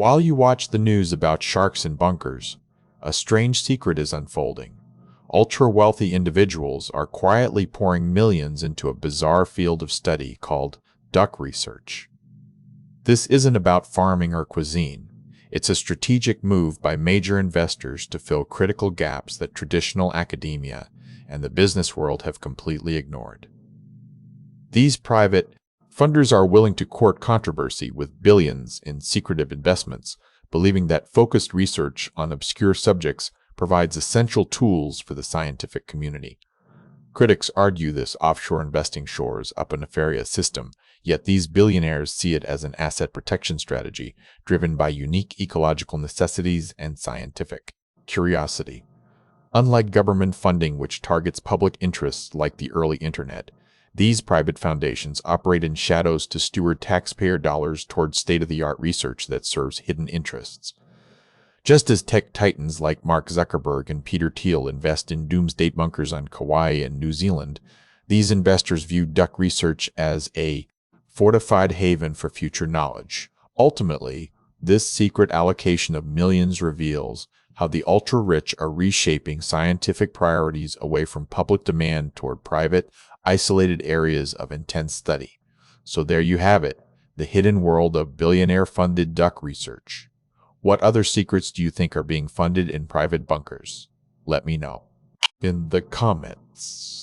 While you watch the news about sharks in bunkers, a strange secret is unfolding. Ultra-wealthy individuals are quietly pouring millions into a bizarre field of study called duck research. This isn't about farming or cuisine. It's a strategic move by major investors to fill critical gaps that traditional academia and the business world have completely ignored. These private funders are willing to court controversy with billions in secretive investments, believing that focused research on obscure subjects provides essential tools for the scientific community. Critics argue this offshore investing shores up a nefarious system, yet these billionaires see it as an asset protection strategy driven by unique ecological necessities and scientific curiosity. Unlike government funding, which targets public interests like the early internet, these private foundations operate in shadows to steward taxpayer dollars towards state-of-the-art research that serves hidden interests. Just as tech titans like Mark Zuckerberg and Peter Thiel invest in doomsday bunkers on Kauai and New Zealand, these investors view duck research as a fortified haven for future knowledge. Ultimately, this secret allocation of millions reveals how the ultra-rich are reshaping scientific priorities away from public demand toward private, isolated areas of intense study. So there you have it, the hidden world of billionaire-funded duck research. What other secrets do you think are being funded in private bunkers? Let me know in the comments.